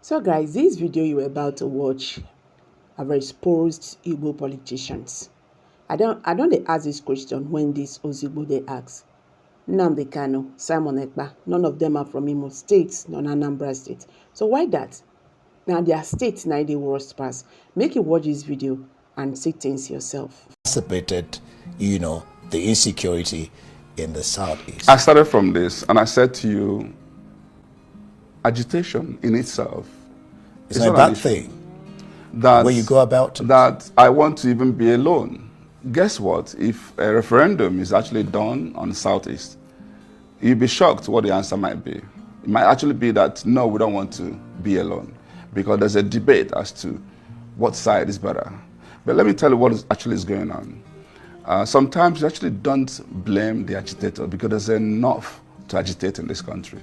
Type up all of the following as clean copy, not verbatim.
So guys, this video you were about to watch have exposed Igbo politicians. I don't dey ask this question when this Ozigbo they ask. Nnamdi Kanu, Simon Ekpa, none of them are from Imo State, nor Anambra State. So why that? Now their state now the worst pass. Make you watch this video and see things yourself. Anticipated, the insecurity in the southeast. I started from this and I said to you, agitation in itself is not a bad thing. That when you go about that I want to even be alone. Guess what? If a referendum is actually done on the southeast, you'd be shocked what the answer might be. It might actually be that no, we don't want to be alone, because there's a debate as to what side is better. But let me tell you what is going on. Sometimes you actually don't blame the agitator, because there's enough to agitate in this country.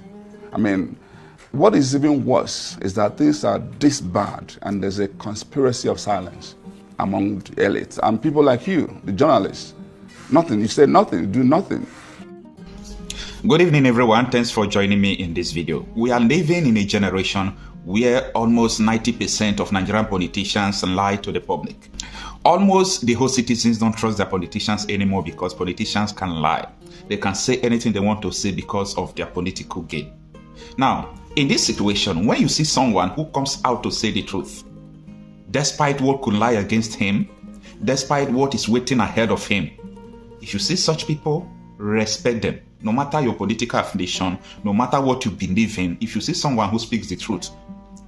I mean, what is even worse is that things are this bad and there's a conspiracy of silence among the elites and people like you, the journalists. Nothing, you say nothing, you do nothing. Good evening everyone, thanks for joining me in this video. We are living in a generation where almost 90% of Nigerian politicians lie to the public. Almost the whole citizens don't trust their politicians anymore because politicians can lie. They can say anything they want to say because of their political gain. Now, in this situation, when you see someone who comes out to say the truth, despite what could lie against him, despite what is waiting ahead of him, if you see such people, respect them. No matter your political affiliation, no matter what you believe in, if you see someone who speaks the truth,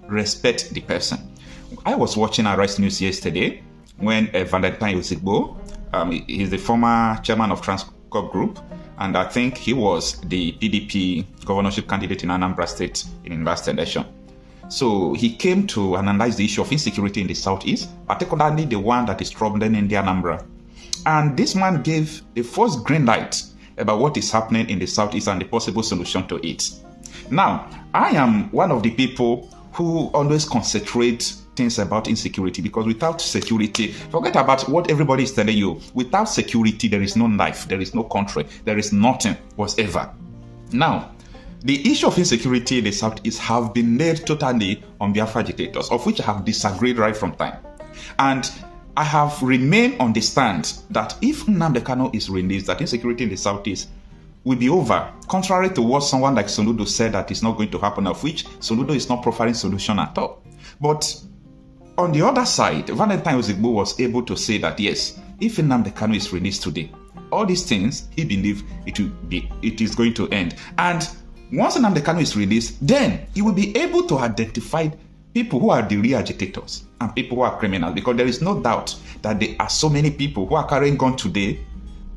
respect the person. I was watching Arise News yesterday when Valentine Ozigbo, he's the former chairman of Transcorp Group, and I think he was the PDP governorship candidate in Anambra State in last election. So he came to analyze the issue of insecurity in the southeast, particularly the one that is troubling in the Anambra. And this man gave the first green light about what is happening in the southeast and the possible solution to it. Now, I am one of the people who always concentrate things about insecurity, because without security, forget about what everybody is telling you. Without security, there is no life, there is no country, there is nothing whatsoever. Now, the issue of insecurity in the southeast have been laid totally on Biafra agitators, of which I have disagreed right from time. And I have remained on the stand that if Nnamdi Kanu is released, that insecurity in the southeast will be over, contrary to what someone like Soludo said that is not going to happen, of which Soludo is not providing solution at all. But on the other side, Valentine Ozigbo was able to say that yes, if Nnamdi Kanu is released today, all these things he believes it is going to end. And once Nnamdi Kanu is released, then he will be able to identify people who are the real agitators and people who are criminals, because there is no doubt that there are so many people who are carrying guns today,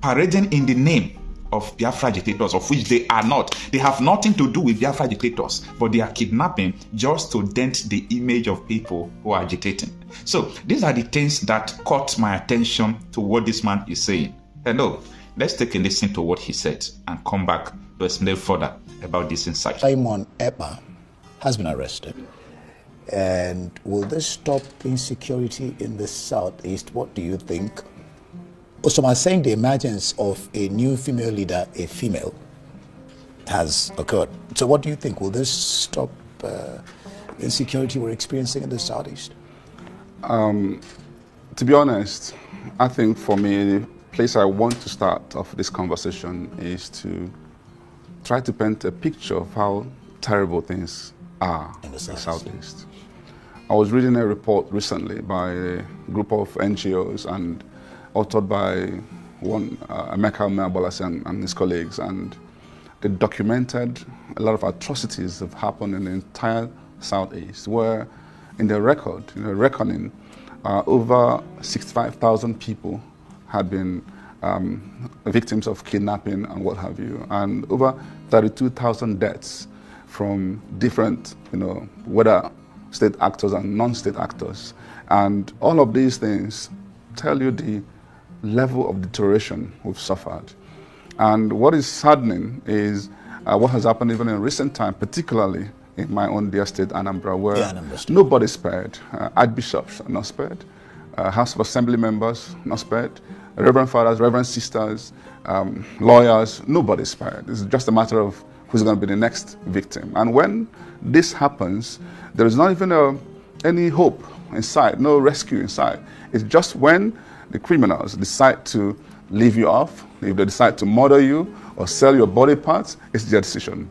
parading in the name of Biafra agitators, of which they are not. They have nothing to do with Biafra agitators, but they are kidnapping just to dent the image of people who are agitating. So these are the things that caught my attention to what this man is saying. Hello, let's take a listen to what he said and come back to explain further about this insight. Simon Ekpa has been arrested. And will this stop insecurity in the southeast? What do you think? Also, I'm saying the emergence of a new female leader, a female, has occurred. So what do you think? Will this stop insecurity we're experiencing in the southeast? To be honest, I think for me, the place I want to start off this conversation is to try to paint a picture of how terrible things are in the southeast. I was reading a report recently by a group of NGOs and authored by one Emeka Umeabolasi and his colleagues, and they documented a lot of atrocities that have happened in the entire southeast, where in the reckoning, over 65,000 people had been victims of kidnapping and what have you, and over 32,000 deaths from different, whether state actors and non-state actors. And all of these things tell you the level of deterioration we've suffered. And what is saddening is what has happened even in recent time, particularly in my own dear state, Anambra, where nobody's spared. Archbishops are not spared. House of Assembly members not spared. Reverend fathers, reverend sisters, lawyers, nobody's spared. It's just a matter of who's going to be the next victim. And when this happens, there is not even any hope in sight, no rescue in sight. It's just when the criminals decide to leave you off, if they decide to murder you or sell your body parts, it's their decision.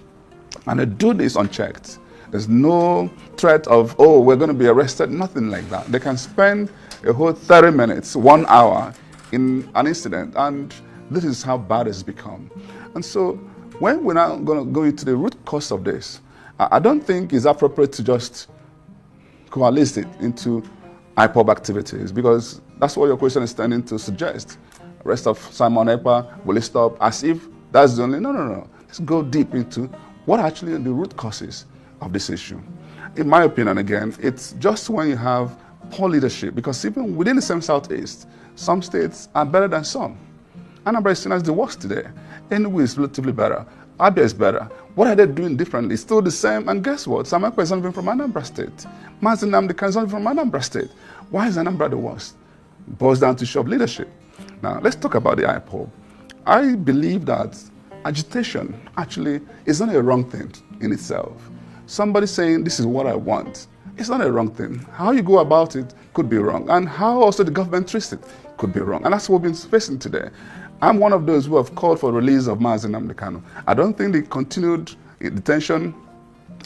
And they do this unchecked. There's no threat of, oh, we're going to be arrested, nothing like that. They can spend a whole 30 minutes, 1 hour in an incident, and this is how bad it's become. And so when we're now going to go into the root cause of this, I don't think it's appropriate to just coalesce it into IPOB activities, because that's what your question is tending to suggest. Arrest of Simon Ekpa, will it stop? As if that's the only, no. Let's go deep into what actually are the root causes of this issue. In my opinion, again, it's just when you have poor leadership, because even within the same Southeast, some states are better than some. Anambra is seen as the worst today. Enugu is relatively better. Abia is better. What are they doing differently? It's still the same. And guess what? Sam Ekpa is not even from Anambra State. Mazi Nnamdi Kanu is not even from Anambra State. Why is Anambra the worst? It boils down to issue of leadership. Now, let's talk about the IPOB. I believe that agitation actually is not a wrong thing in itself. Somebody saying, this is what I want, it's not a wrong thing. How you go about it could be wrong. And how also the government treats it could be wrong. And that's what we've been facing today. I'm one of those who have called for the release of Mazi Nnamdi Kanu. I don't think the continued detention,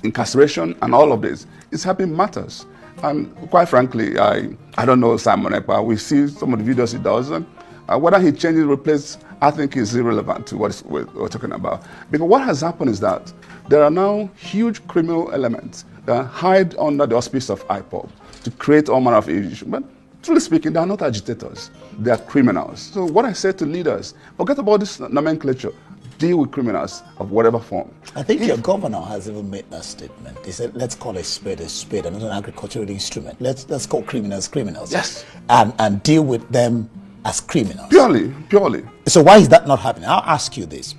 incarceration, and all of this is helping matters. And quite frankly, I don't know Simon Ekpa. We see some of the videos he does. And whether he changes, replaces, I think is irrelevant to what we're talking about. Because what has happened is that there are now huge criminal elements that hide under the auspice of IPOB to create all manner of issues. But truly speaking, they are not agitators. They are criminals. So what I say to leaders, forget about this nomenclature. Deal with criminals of whatever form. I think your governor has even made that statement. He said, let's call a spade and not an agricultural instrument. Let's call criminals criminals. Yes. And deal with them as criminals. Purely. So why is that not happening? I'll ask you this.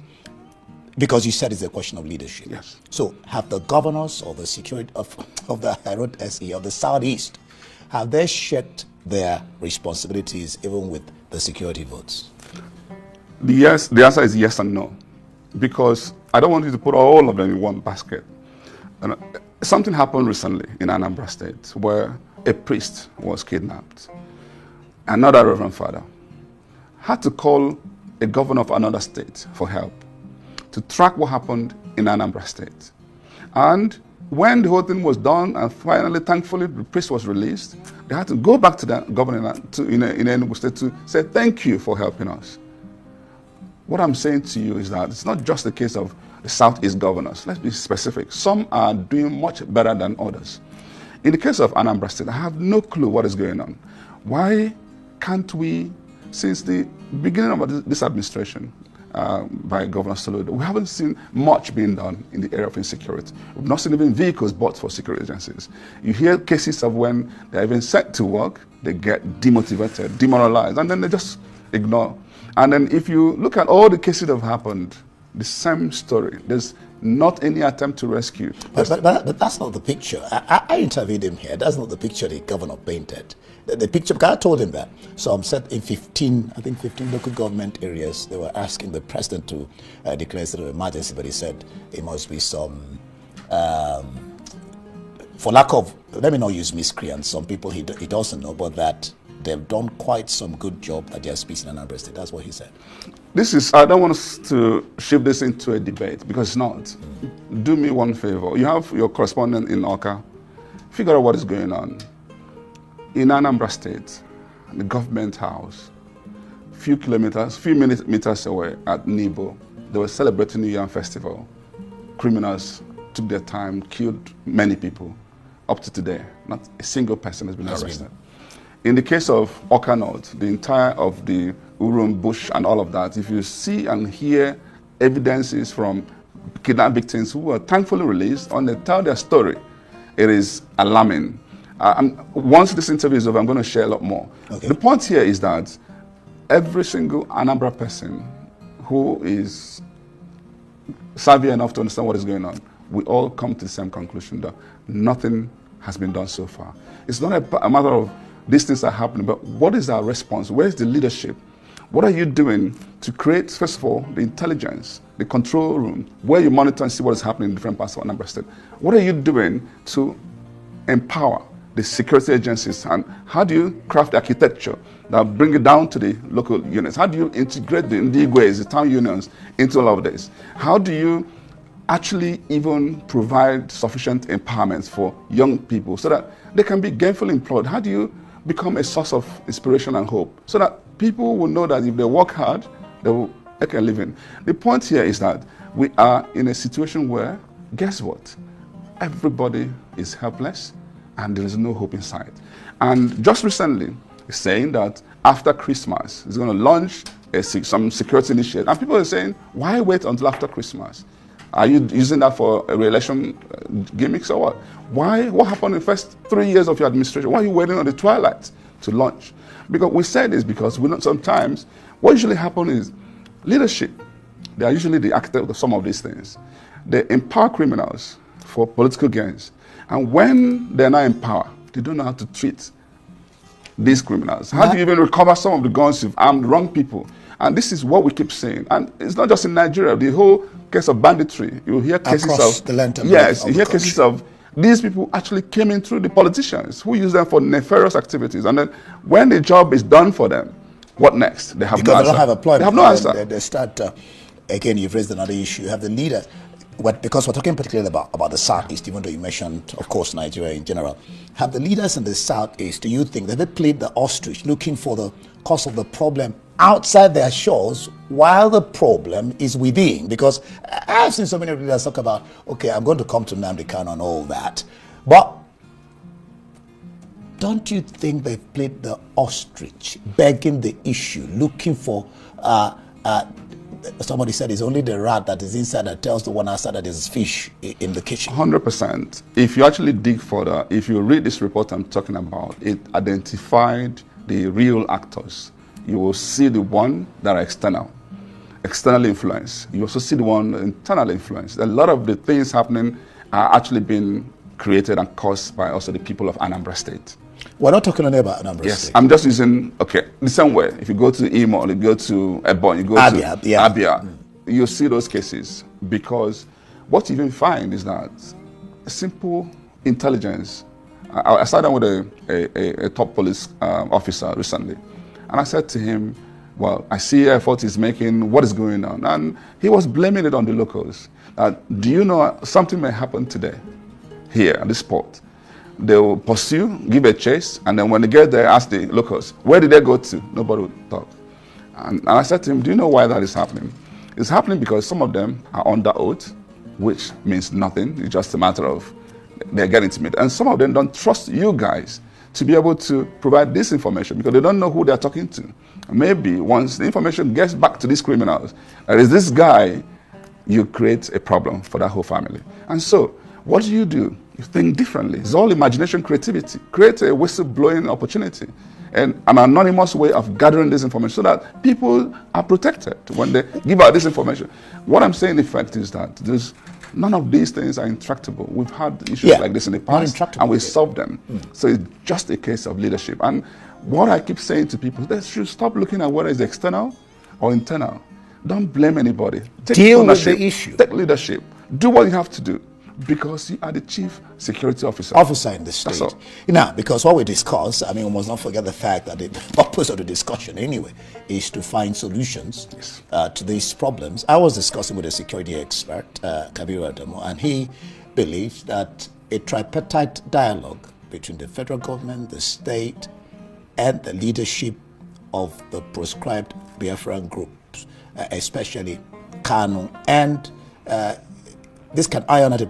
Because you said it's a question of leadership. Yes. So have the governors or the security of the SE of the Southeast, have they checked their responsibilities even with the security votes? The answer is yes and no. Because I don't want you to put all of them in one basket. And something happened recently in Anambra State where a priest was kidnapped. Another reverend father had to call a governor of another state for help to track what happened in Anambra State. And when the whole thing was done and finally, thankfully, the priest was released, they had to go back to the governor in Enugu State to say thank you for helping us. What I'm saying to you is that it's not just the case of the Southeast governors. Let's be specific. Some are doing much better than others. In the case of Anambra State, I have no clue what is going on. Why can't we, since the beginning of this administration by Governor Soludo, we haven't seen much being done in the area of insecurity. We've not seen even vehicles bought for security agencies. You hear cases of when they're even sent to work, they get demotivated, demoralized, and then they just ignore. And then if you look at all the cases that have happened, the same story. There's not any attempt to rescue. But that's not the picture. I interviewed him here. That's not the picture the governor painted. The picture, because I told him that. So I'm set in 15 local government areas. They were asking the president to declare a state of emergency, but he said it must be some, for lack of, let me not use miscreants, some people he doesn't know, but that they've done quite some good job at their speech in Anambra State. That's what he said. This is, I don't want us to shift this into a debate, because it's not. Do me one favor. You have your correspondent in Oka. Figure out what is going on. In Anambra State, the government house, few meters away at Nibo, they were celebrating New Year Festival. Criminals took their time, killed many people. Up to today, not a single person has been arrested. In the case of Oka North, the entire of the Urum bush and all of that, if you see and hear evidences from kidnapped victims who were thankfully released, and they tell their story, it is alarming. Once this interview is over, I'm going to share a lot more. Okay. The point here is that every single Anambra person who is savvy enough to understand what is going on, we all come to the same conclusion that nothing has been done so far. It's not a matter of these things are happening, but what is our response? Where is the leadership? What are you doing to create, first of all, the intelligence the control room, where you monitor and see what is happening in different parts of Anambra State. What are you doing to empower the security agencies, and how do you craft the architecture that bring it down to the local units? How do you integrate the Ndigwes, the town unions, into all of this? How do you actually even provide sufficient empowerment for young people so that they can be gainfully employed? How do you become a source of inspiration and hope so that people will know that if they work hard, they will make a living? The point here is that we are in a situation where, guess what? Everybody is helpless and there is no hope in sight. And just recently, he's saying that after Christmas, he's going to launch some security initiative. And people are saying, why wait until after Christmas? Are you using that for a re-election gimmicks or what? Why? What happened in the first 3 years of your administration? Why are you waiting on the twilight to launch? Because we say this because we know sometimes what usually happens is leadership. They are usually the architect of some of these things. They empower criminals for political gains. And when they're not empowered, they don't know how to treat these criminals. How do you even recover some of the guns you've armed wrong people? And this is what we keep saying. And it's not just in Nigeria. The whole case of banditry, you hear cases across of the length and yes, breadth of you hear the cases country. of these people actually came in through the politicians who use them for nefarious activities. And then when the job is done for them, what next? They have Because no they don't answer. have a plan. They have no answer. They start, again, you've raised another issue. You have the leaders. Because we're talking particularly about the Southeast, even though you mentioned, of course, Nigeria in general. Have the leaders in the Southeast, do you think, that they played the ostrich looking for the cause of the problem outside their shores while the problem is within? Because I've seen so many leaders talk about, okay, I'm going to come to Nnamdi Kanu and all that. But don't you think they've played the ostrich, begging the issue, looking for, somebody said it's only the rat that is inside that tells the one outside that there's fish in the kitchen? 100%. If you actually dig further, if you read this report I'm talking about, it identified the real actors. You will see the one that are external influence. You also see the one internal influence. A lot of the things happening are actually being created and caused by also the people of Anambra State. We're not talking only about Anambra Yes, State. I'm just using, okay, the same way. If you go to Imo, you go to Ebon, you go Abia, to yeah. Abia, you see those cases. Because what you even find is that simple intelligence. I sat down with a top police officer recently, and I said to him, well, I see effort he's making, what is going on? And he was blaming it on the locals. Do you know something may happen today here at this port? They will pursue, give a chase, and then when they get there, ask the locals, where did they go to? Nobody would talk. And I said to him, do you know why that is happening? It's happening because some of them are under oath, which means nothing. It's just a matter of they're getting timid. And some of them don't trust you guys to be able to provide this information because they don't know who they're talking to. Maybe once the information gets back to these criminals, there is this guy, you create a problem for that whole family. And so, what do? You think differently. It's all imagination, creativity. Create a whistleblowing opportunity and an anonymous way of gathering this information so that people are protected when they give out this information. What I'm saying, in fact, is that none of these things are intractable. We've had issues like this in the past, and we solved them. So it's just a case of leadership. And what I keep saying to people, they should stop looking at whether it's external or internal. Don't blame anybody. Deal with the issue. Take leadership. Do what you have to do. Because you are the chief security officer. In the state. Now, because what we discuss, I mean, we must not forget the fact that the purpose of the discussion anyway is to find solutions to these problems. I was discussing with a security expert, Kabiru Adamu, and he believes that a tripartite dialogue between the federal government, the state, and the leadership of the proscribed Biafran groups, especially Kanu, and this can iron out a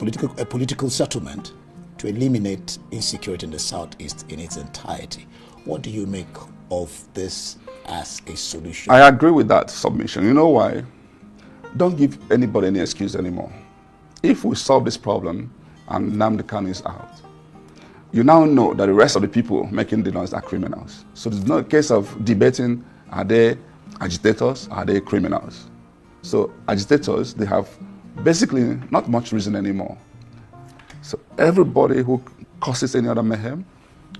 political settlement to eliminate insecurity in the Southeast in its entirety. What do you make of this as a solution? I agree with that submission. You know why? Don't give anybody any excuse anymore. If we solve this problem and Nnamdi Kanu is out, you now know that the rest of the people making the noise are criminals. So there's not a case of debating, are they agitators, are they criminals? So agitators, they have basically not much reason anymore. So everybody who causes any other mayhem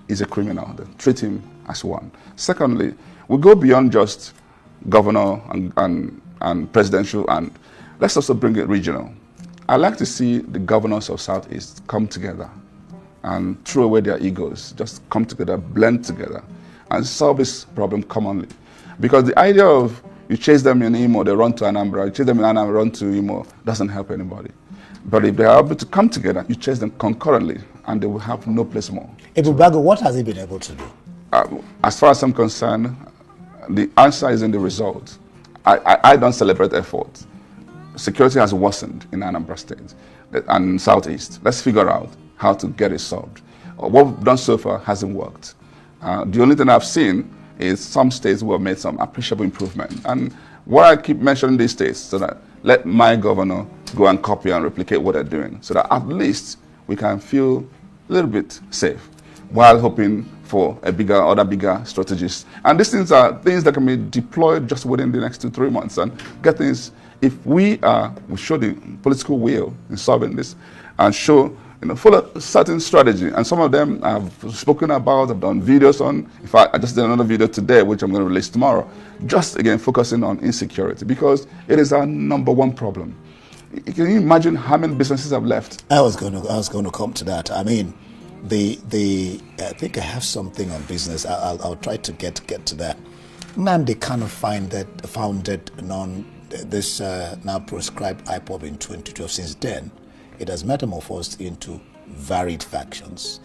is a criminal. They treat him as one. Secondly, we go beyond just governor and presidential, and let's also bring it regional. I like to see the governors of Southeast come together and throw away their egos, just come together, blend together, and solve this problem commonly. Because the idea of you chase them in Imo, they run to Anambra, you chase them in Anambra, run to Imo, doesn't help anybody. But if they are able to come together, you chase them concurrently, and they will have no place more. Ebubago, what has he been able to do? As far as I'm concerned, the answer is in the result. I don't celebrate effort. Security has worsened in Anambra State and Southeast. Let's figure out how to get it solved. What we've done so far hasn't worked. The only thing I've seen is some states who have made some appreciable improvement. And what I keep mentioning these states, so that let my governor go and copy and replicate what they're doing, so that at least we can feel a little bit safe while hoping for other bigger strategies. And these things are things that can be deployed just within the next 2-3 months and get things. If we show the political will in solving this and show, follow a certain strategy, and some of them I've spoken about, I've done videos on. In fact, I just did another video today, which I'm going to release tomorrow, just again focusing on insecurity, because it is our #1 problem. Can you imagine how many businesses have left? I was going to come to that. I mean, I think I have something on business. I'll try to get to that. Nnamdi Kanu founded this now proscribed IPOB in 2012. Since then, it has metamorphosed into varied factions.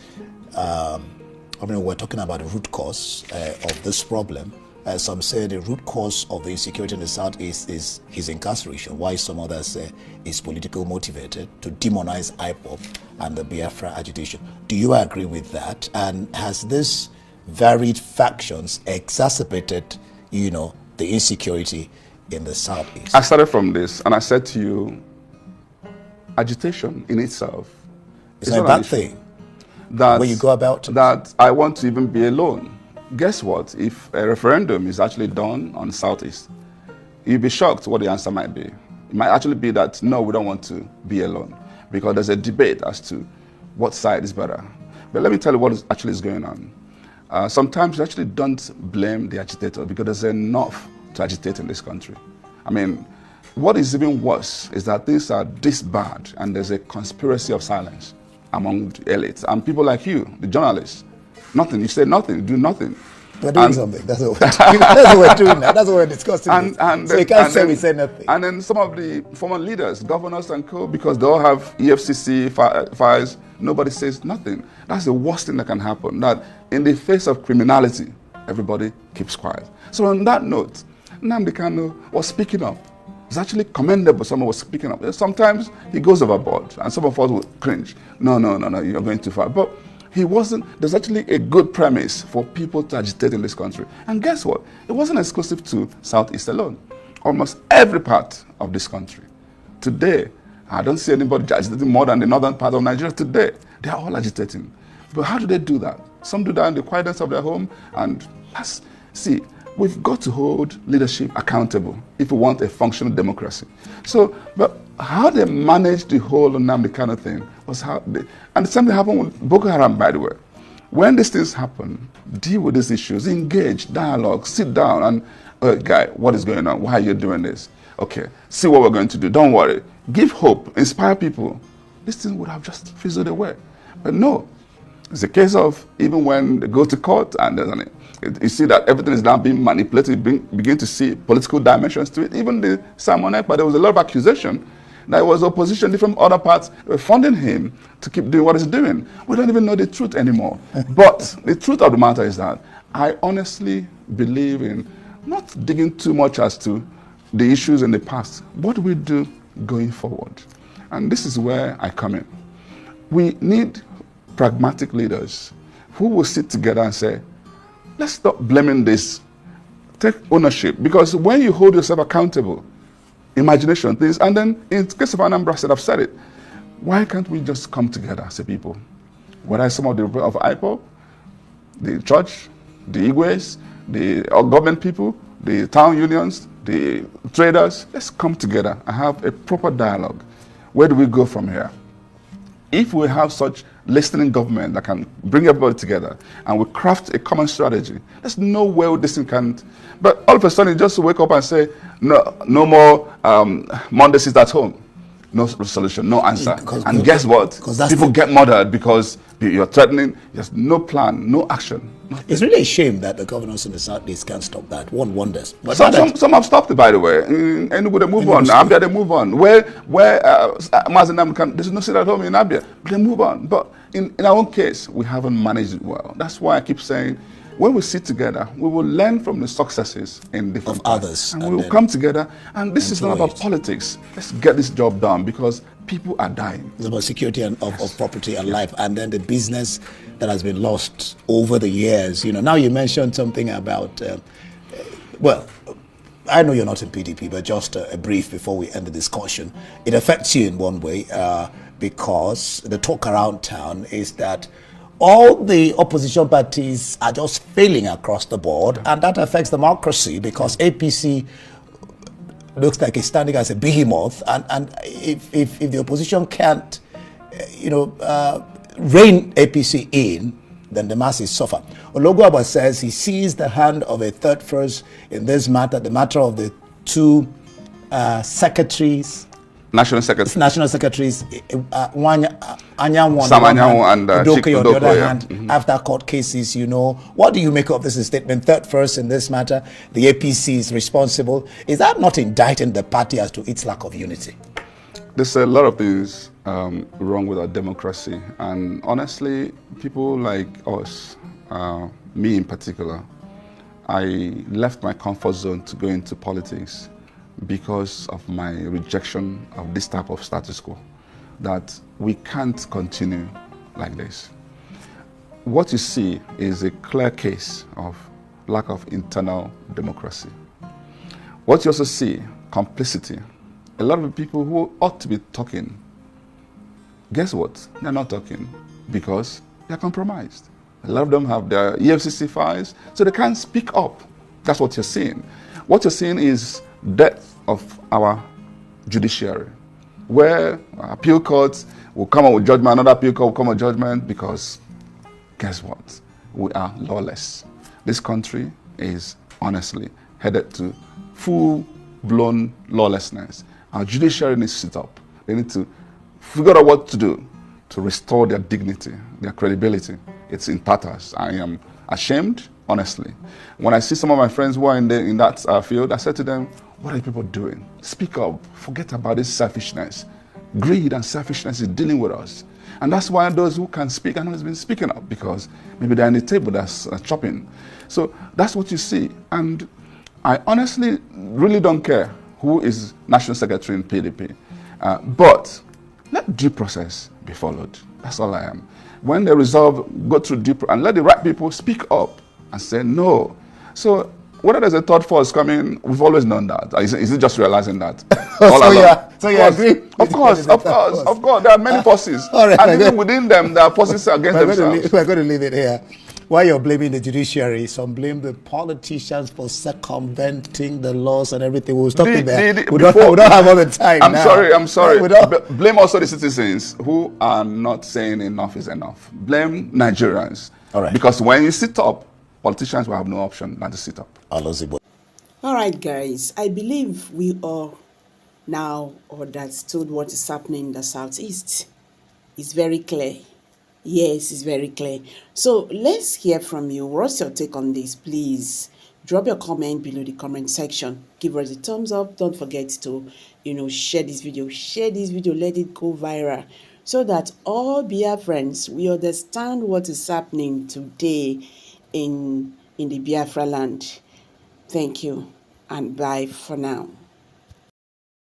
We're talking about the root cause of this problem. Some say the root cause of the insecurity in the Southeast is incarceration, while some others say it's politically motivated to demonize IPOB and the Biafra agitation. Do you agree with that? And has this varied factions exacerbated, the insecurity in the Southeast? I started from this, and I said to you, agitation in itself is not a bad thing. That when you go about that, I want to even be alone. Guess what? If a referendum is actually done on Southeast, you'll be shocked what the answer might be. It might actually be that, no, we don't want to be alone, because there's a debate as to what side is better. But let me tell you what actually is going on. Sometimes you actually don't blame the agitator, because there's enough to agitate in this country. I mean, what is even worse is that things are this bad, and there's a conspiracy of silence among the elites and people like you, the journalists. Nothing. You say nothing. You do nothing. We're doing something. That's what we're doing. That's what we're doing now. That's what we're discussing. So you can't say we say nothing. And then some of the former leaders, governors and co, because they all have EFCC files, nobody says nothing. That's the worst thing that can happen. That in the face of criminality, everybody keeps quiet. So on that note, Nnamdi Kanu was speaking up. It's actually commendable someone was speaking up. Sometimes he goes overboard, and some of us will cringe. No, you're going too far. But he wasn't. There's actually a good premise for people to agitate in this country. And guess what? It wasn't exclusive to Southeast alone. Almost every part of this country. Today, I don't see anybody agitating more than the northern part of Nigeria today. They are all agitating. But how do they do that? Some do that in the quietness of their home. And let's see, we've got to hold leadership accountable if we want a functional democracy. So, but how they managed the whole Nnamdi Kanu thing was how they, and the same thing happened with Boko Haram, by the way. When these things happen, deal with these issues, engage, dialogue, sit down and, guy, what is going on? Why are you doing this? Okay, see what we're going to do. Don't worry. Give hope, inspire people. This thing would have just fizzled away. But no, it's a case of even when they go to court and you see that everything is now being manipulated, begin to see political dimensions to it. Even the Simon Ekpa, there was a lot of accusation that it was opposition, different other parts were funding him to keep doing what he's doing. We don't even know the truth anymore. But the truth of the matter is that I honestly believe in not digging too much as to the issues in the past. What do we do going forward? And this is where I come in. We need pragmatic leaders who will sit together and say, let's stop blaming this. Take ownership. Because when you hold yourself accountable, imagination, things, and then in the case of Anambra, I've said it, why can't we just come together as a people? Whether some of the of IPOB, the church, the Igwes, the government people, the town unions, the traders, let's come together and have a proper dialogue. Where do we go from here? If we have such listening government that can bring everybody together and we craft a common strategy, there's no way this thing can. But all of a sudden, just to wake up and say, no more Monday sits at home. No solution, no answer. And guess what? People get murdered because you're threatening. There's no plan, no action. Nothing. It's really a shame that the governors in the Southeast can't stop that. One wonders. But some have stopped it, by the way. Anyway, they move on. Abia, they move on. Where Mazinam there's no sit at home in Abia. They move on. But in our own case, we haven't managed it well. That's why I keep saying, when we sit together, we will learn from the successes in different others, and we will come together. And this is not about politics. Let's get this job done because people are dying. It's about security of property and life, and then the business that has been lost over the years. You know, now you mentioned something about, well, I know you're not in PDP, but just a brief before we end the discussion. It affects you in one way because the talk around town is that all the opposition parties are just failing across the board, and that affects democracy because APC looks like it's standing as a behemoth, and if the opposition can't, rein APC in, then the masses suffer. Ologuaba says he sees the hand of a third force in this matter, the matter of the two National Secretaries, Anyanwu and Udoka on the other hand, after court cases, What do you make of this statement? Third first in this matter, the APC is responsible. Is that not indicting the party as to its lack of unity? There's a lot of things wrong with our democracy. And honestly, people like us, me in particular, I left my comfort zone to go into politics because of my rejection of this type of status quo, that we can't continue like this. What you see is a clear case of lack of internal democracy. What you also see, complicity. A lot of the people who ought to be talking, guess what? They're not talking because they're compromised. A lot of them have their EFCC files, so they can't speak up. That's what you're seeing. What you're seeing is death of our judiciary, where appeal courts will come up with judgment, another appeal court will come with judgment, because guess what? We are lawless. This country is honestly headed to full-blown lawlessness. Our judiciary needs to sit up. They need to figure out what to do to restore their dignity, their credibility. It's in tatters. I am ashamed, honestly. When I see some of my friends who are in that field, I said to them, what are people doing? Speak up. Forget about this selfishness. Greed and selfishness is dealing with us. And that's why those who can speak are not been speaking up, because maybe they're on the table that's chopping. So that's what you see. And I honestly really don't care who is National Secretary in PDP. But let due process be followed. That's all I am. When they resolve, go through due process and let the right people speak up and say no. So whether there's a third force coming, we've always known that. Is it just realizing that? So you agree? Of course. There are many forces. Right, and even within them, there are forces against themselves. We're going to leave it here. While you're blaming the judiciary, some blame the politicians for circumventing the laws and everything. We were talking there. We don't have all the time. I'm sorry. Blame also the citizens who are not saying enough is enough. Blame Nigerians. All right. Because when you sit up, politicians will have no option than to sit up. All right, guys. I believe we all now understood what is happening in the Southeast. It's very clear. Yes, it's very clear. So let's hear from you. What's your take on this? Please drop your comment below the comment section. Give us a thumbs up. Don't forget to, share this video. Share this video. Let it go viral so that all Biafrans we understand what is happening today in the Biafra land. Thank you and bye for now.